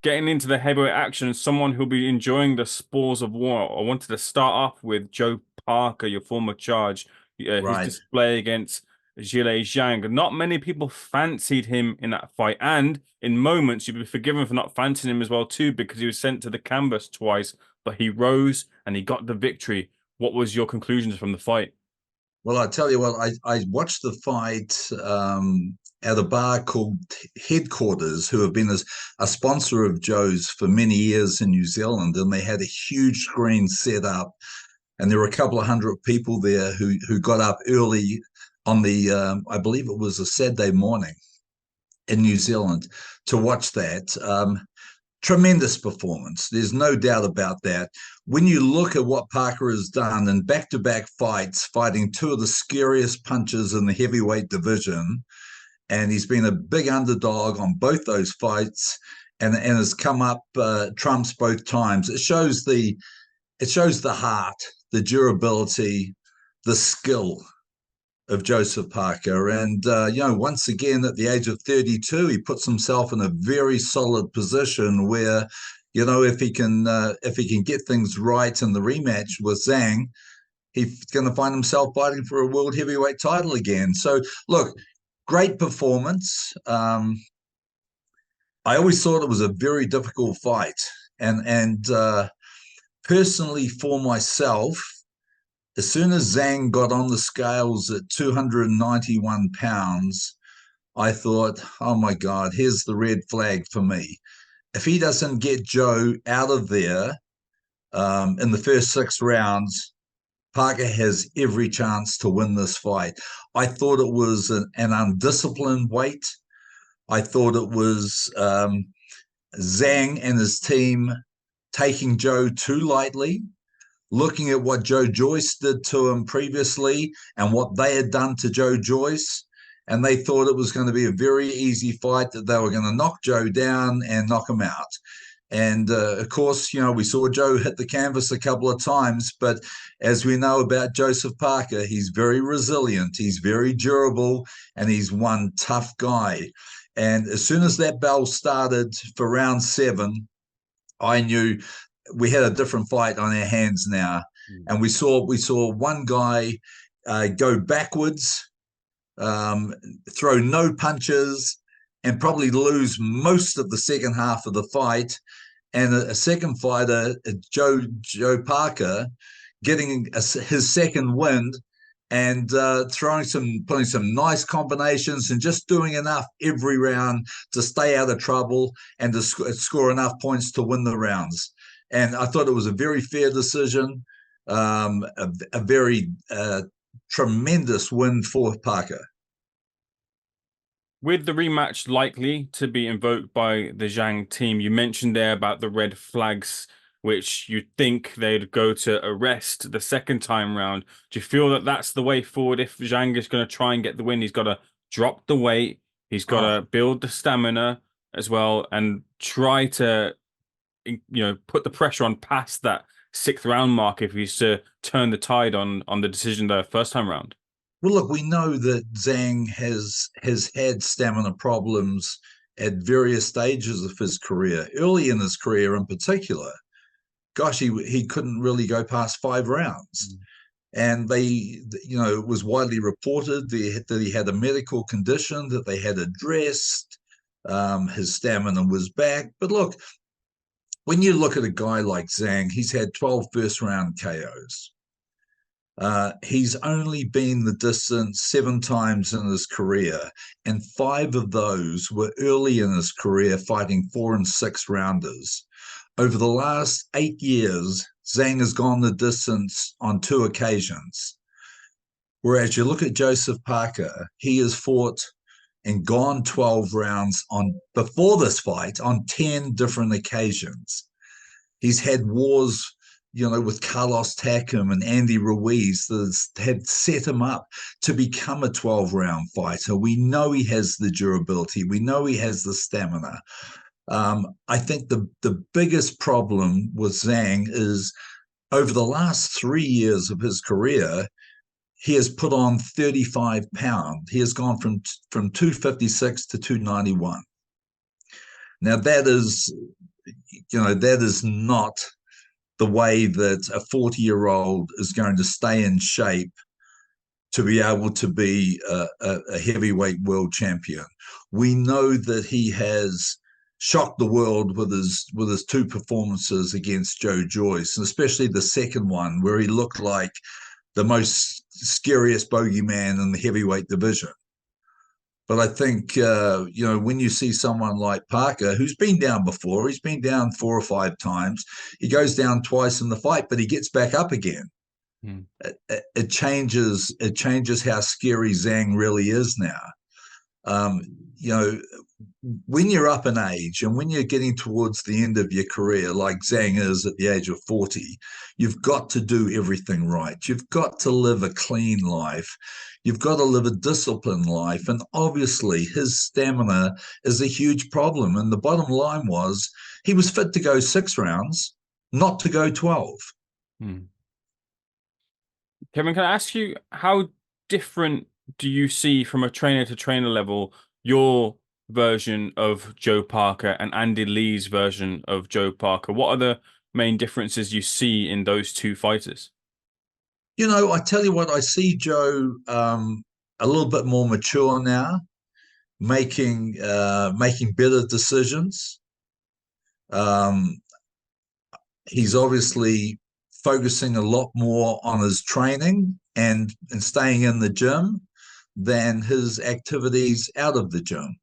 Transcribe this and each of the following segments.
getting into the heavyweight action, someone who'll be enjoying the spores of war. I wanted to start off with Joe Parker, your former charge, his Right. display against Zhilei Zhang. Not many people fancied him in that fight, and in moments you'd be forgiven for not fancying him as well too, because he was sent to the canvas twice, but he rose and he got the victory. What was your conclusions from the fight? Well, I tell you what, I watched the fight at a bar called Headquarters, who have been a sponsor of Joe's for many years in New Zealand, and they had a huge screen set up, and there were a couple of hundred people there who got up early on the I believe it was a Saturday morning in New Zealand to watch that. Tremendous performance. There's no doubt about that. When you look at what Parker has done in back-to-back fights, fighting two of the scariest punchers in the heavyweight division, and he's been a big underdog on both those fights, and has come up trumps both times. It shows the heart, the durability, the skill of Joseph Parker. And, once again, at the age of 32, he puts himself in a very solid position where, if he can get things right in the rematch with Zhang, he's going to find himself fighting for a world heavyweight title again. So, look, great performance. I always thought it was a very difficult fight. And personally, for myself, as soon as Zhang got on the scales at 291 pounds, I thought, oh my God, here's the red flag for me. If he doesn't get Joe out of there in the first 6 rounds, Parker has every chance to win this fight. I thought it was an undisciplined weight. I thought it was Zhang and his team taking Joe too lightly, looking at what Joe Joyce did to him previously and what they had done to Joe Joyce. And they thought it was going to be a very easy fight, that they were going to knock Joe down and knock him out. And of course, we saw Joe hit the canvas a couple of times, but as we know about Joseph Parker, he's very resilient, he's very durable, and he's one tough guy. And as soon as that bell started for round 7, I knew we had a different fight on our hands now. And we saw one guy go backwards, throw no punches, and probably lose most of the second half of the fight. And a second fighter, Joe Parker, getting his second win and putting some nice combinations and just doing enough every round to stay out of trouble and to score enough points to win the rounds. And I thought it was a very fair decision, a very tremendous win for Parker. With the rematch likely to be invoked by the Zhang team, you mentioned there about the red flags, which you think they'd go to arrest the second time round. Do you feel that that's the way forward? If Zhang is going to try and get the win, he's got to drop the weight, he's got to build the stamina as well, and try to, put the pressure on past that 6th round mark if he's to turn the tide on the decision the first time round. Well, look, we know that Zhang has had stamina problems at various stages of his career. Early in his career, in particular, gosh, he couldn't really go past 5 rounds. And it was widely reported that he had a medical condition that they had addressed. His stamina was back. But look, when you look at a guy like Zhang, he's had 12 first-round KOs. He's only been the distance 7 times in his career, and 5 of those were early in his career, fighting 4 and 6 rounders. Over the last 8 years, Zhang has gone the distance on 2 occasions. Whereas you look at Joseph Parker, he has fought and gone 12 rounds before this fight on 10 different occasions. He's had wars, with Carlos Takam and Andy Ruiz that had set him up to become a 12-round fighter. We know he has the durability. We know he has the stamina. I think the biggest problem with Zhang is over the last 3 years of his career, he has put on 35 pounds. He has gone from 256 to 291. Now, that is that is not the way that a 40-year-old is going to stay in shape to be able to be a heavyweight world champion. We know that he has shocked the world with his two performances against Joe Joyce, and especially the second one where he looked like the most scariest bogeyman in the heavyweight division. But I think, when you see someone like Parker, who's been down before, he's been down 4 or 5 times. He goes down twice in the fight, but he gets back up again. Mm. It changes how scary Zhang really is now. When you're up in age and when you're getting towards the end of your career, like Zhang is at the age of 40, you've got to do everything right. You've got to live a clean life. You've got to live a disciplined life. And obviously, his stamina is a huge problem. And the bottom line was he was fit to go 6 rounds, not to go 12. Mm. Kevin, can I ask you, how different do you see from a trainer to trainer level your version of Joe Parker and Andy Lee's version of Joe Parker? What are the main differences you see in those two fighters? I tell you what, I see Joe a little bit more mature now, making better decisions. He's obviously focusing a lot more on his training and staying in the gym than his activities out of the gym.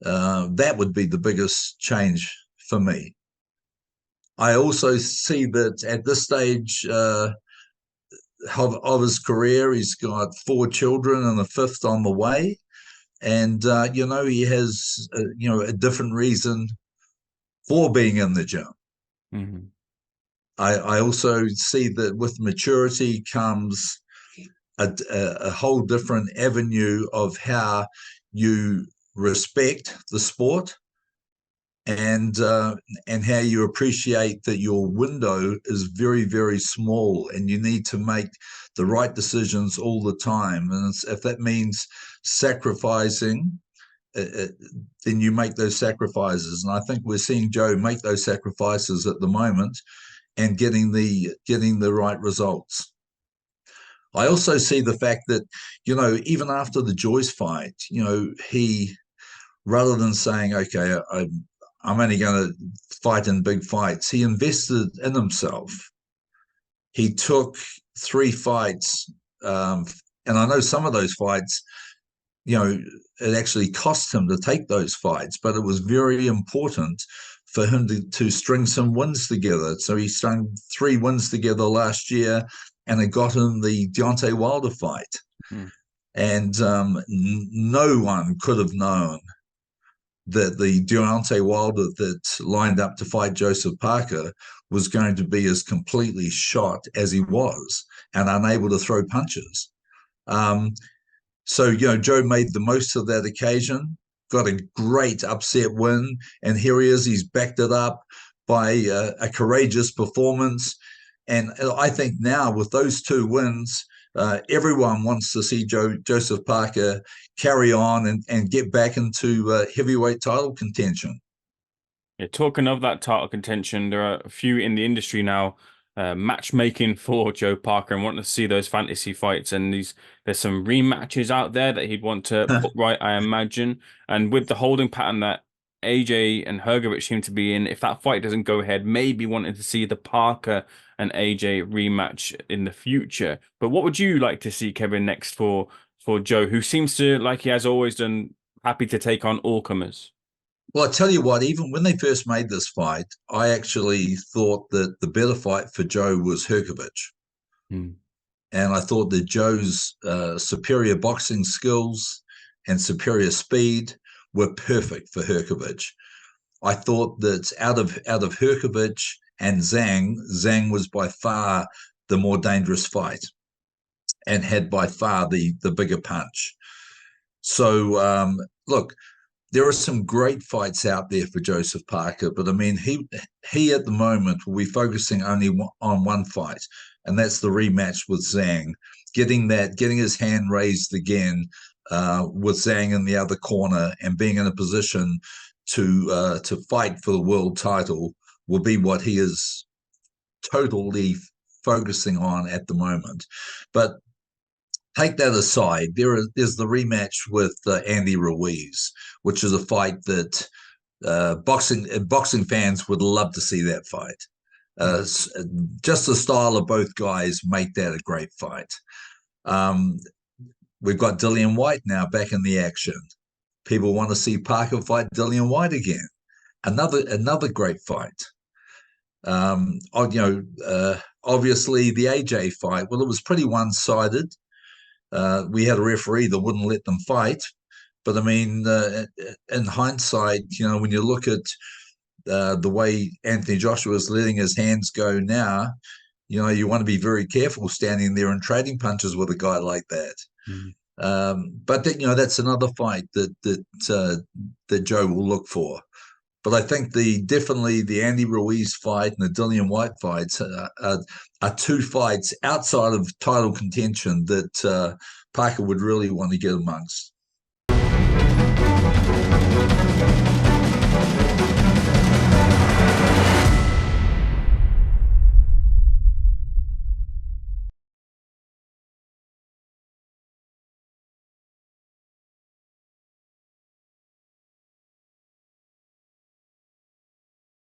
That would be the biggest change for me. I also see that at this stage of his career, he's got 4 children and a 5th on the way. And, he has, a different reason for being in the gym. Mm-hmm. I also see that with maturity comes a whole different avenue of how you respect the sport and how you appreciate that your window is very, very small and you need to make the right decisions all the time. And if that means sacrificing, then you make those sacrifices. And I think we're seeing Joe make those sacrifices at the moment and getting the right results. I also see the fact that, even after the Joyce fight, he, rather than saying, okay, I'm only going to fight in big fights, he invested in himself. He took 3 fights, and I know some of those fights, it actually cost him to take those fights, but it was very important for him to string some wins together. So he strung 3 wins together last year, and it got him the Deontay Wilder fight. Mm. And no one could have known that the Deontay Wilder that lined up to fight Joseph Parker was going to be as completely shot as he was and unable to throw punches. So, Joe made the most of that occasion, got a great upset win, and here he is. He's backed it up by a courageous performance. And I think now with those 2 wins, everyone wants to see Joseph Parker carry on and get back into heavyweight title contention. Yeah, talking of that title contention, there are a few in the industry now matchmaking for Joe Parker and wanting to see those fantasy fights. And there's some rematches out there that he'd want to put right, I imagine. And with the holding pattern that AJ and Hrgovic seem to be in, if that fight doesn't go ahead, maybe wanting to see the Parker and AJ rematch in the future. But what would you like to see, Kevin, next for Joe, who seems to, like he has always done, happy to take on all comers? Well, I tell you what, even when they first made this fight, I actually thought that the better fight for Joe was Hrgovic. Hmm. And I thought that Joe's superior boxing skills and superior speed were perfect for Hrgovic. I thought that out of Hrgovic and Zhang was by far the more dangerous fight and had by far the bigger punch. So, look, there are some great fights out there for Joseph Parker, but I mean, he at the moment will be focusing only on one fight, and that's the rematch with Zhang. Getting his hand raised again with Zhang in the other corner and being in a position to fight for the world title will be what he is totally focusing on at the moment. But take that aside, there's the rematch with Andy Ruiz, which is a fight that boxing fans would love to see that fight. Just the style of both guys make that a great fight. We've got Dillian Whyte now back in the action. People want to see Parker fight Dillian Whyte again. Another great fight. Obviously the AJ fight, well, it was pretty one-sided. We had a referee that wouldn't let them fight. But I mean, in hindsight, when you look at the way Anthony Joshua is letting his hands go now, you want to be very careful standing there and trading punches with a guy like that. But that's another fight that Joe will look for. But I think definitely the Andy Ruiz fight and the Dillian Whyte fights are two fights outside of title contention that Parker would really want to get amongst.